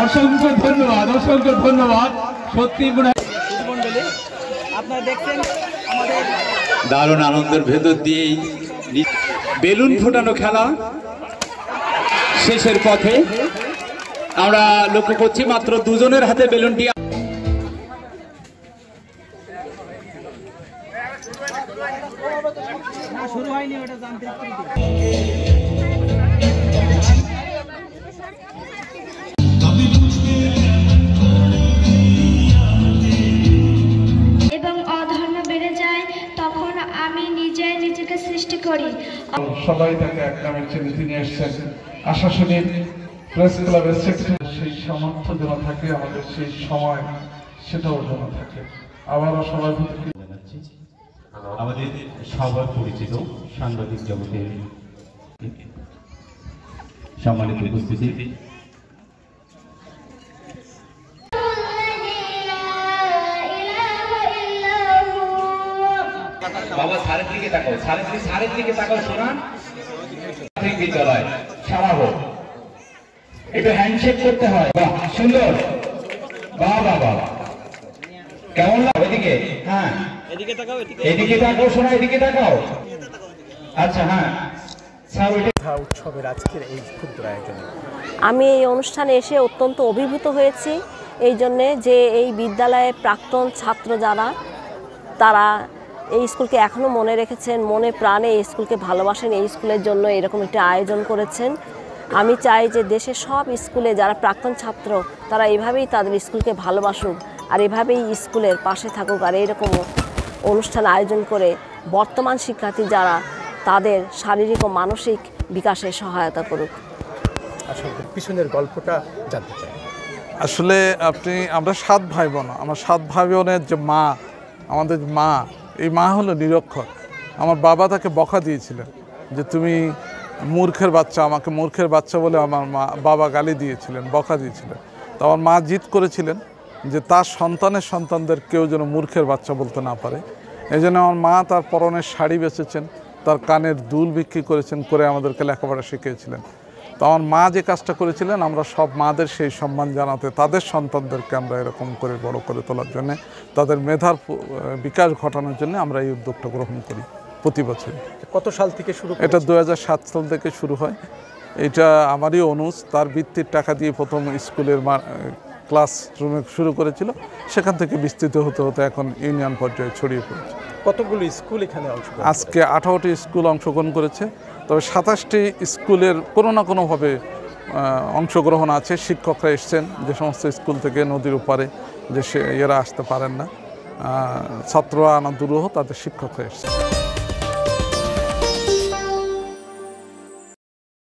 অসংখ্য ধন্যবাদ, অসংখ্য ধন্যবাদ। সত্যি আপনারা দেখছেন আমাদের দারুণ আনন্দের ভেতর দিয়েই বেলুন ফোটানো খেলা শেষের পথে আমরা লক্ষ্য করছি মাত্র দুজনের হাতে বেলুনটি। শুরু হয়নি ওটা জানতে এবং অধর্ম বেড়ে যায় তখন আমি নিজেকে সৃষ্টি করি। সবাই তাকে এক নামের ছেলে তিনি এসছেন আশাশুনির প্রেস ক্লাবের সেক্রেটারি। সেই সামর্থ্য যেন থাকে আমাদের, সেই সময় সেটাও যেন থাকে। আবারও সবাই আমাদের সবার পরিচিত সাংবাদিক জগতের সম্মানিত উপস্থিতি, বাবা সারের দিকে তাকাও, সারের দিকে তাকাও শোনা। বিদ্যালয় সারা হোক, একটু হ্যান্ডশেক করতে হয়। বাহ সুন্দর, বাহ বাহ বাহ, কেমন লাগে? এদিকে, হ্যাঁ এদিকে তাকাও, এদিকে তাকাও শোনা, এদিকে তাকাও। আচ্ছা হ্যাঁ স্যার, ওইটা উৎসবের আজকের এই ক্ষুদ্র আয়োজনে আমি এই অনুষ্ঠানে এসে অত্যন্ত অভিভূত হয়েছি। এই জন্যে যে এই বিদ্যালয়ের প্রাক্তন ছাত্র যারা, তারা এই স্কুলকে এখনও মনে রেখেছেন, মনে প্রাণে এই স্কুলকে ভালোবাসেন, এই স্কুলের জন্য এরকম একটা আয়োজন করেছেন। আমি চাই যে দেশের সব স্কুলে যারা প্রাক্তন ছাত্র তারা এভাবেই তাদের স্কুলকে ভালোবাসুক, আর এভাবেই স্কুলের পাশে থাকুক, আর এইরকম অনুষ্ঠান আয়োজন করে বর্তমান শিক্ষার্থী যারা তাদের শারীরিক ও মানসিক বিকাশে সহায়তা করুক। আসলে পিছনের গল্পটা জানতে চাই। আসলে আমরা 7 ভাই বোন। আমার 7 ভাই বোনের যে মা, আমাদের মা, এই মা হলো নিরক্ষর। আমার বাবা তাকে বকা দিয়েছিলেন যে তুমি মূর্খের বাচ্চা, আমাকে মূর্খের বাচ্চা বলে আমার বাবা গালি দিয়েছিলেন, বকা দিয়েছিলেন। তো আমার মা জিদ করেছিলেন যে তার সন্তানদের কেউ যেন মূর্খের বাচ্চা বলতে না পারে। এই জন্য আমার মা তার পরনের শাড়ি বেচেছেন, তার কানের দুল বিক্রি করেছেন, করে আমাদেরকে লেখাপড়া শিখিয়েছিলেন। তো আমার মা যে কাজটা করেছিলেন, আমরা সব মাদের সেই সম্মান জানাতে, তাদের সন্তানদেরকে আমরা এরকম করে বড় করে তোলার জন্য, তাদের মেধার বিকাশ ঘটানোর জন্য আমরা এই উদ্যোগটা গ্রহণ করি প্রতি বছর। কত সাল থেকে শুরু? এটা 2007 সাল থেকে শুরু হয়। এটা আমারই অনুজ, তার বৃত্তির টাকা দিয়ে প্রথম স্কুলের ক্লাসরুমে শুরু করেছিল, সেখান থেকে বিস্তৃত হতে হতে এখন ইউনিয়ন পর্যায়ে ছড়িয়ে পড়েছে। কতগুলো স্কুল এখানে অংশগ্রহণ? আজকে 18টি স্কুল অংশগ্রহণ করেছে, তবে 27টি স্কুলের কোনো না কোনোভাবে অংশগ্রহণ আছে। শিক্ষকরা এসছেন যে সমস্ত স্কুল থেকে নদীর ওপারে, যে এরা আসতে পারেন না, ছাত্ররা আনা দুরূহ, তাদের শিক্ষকরা এসছেন।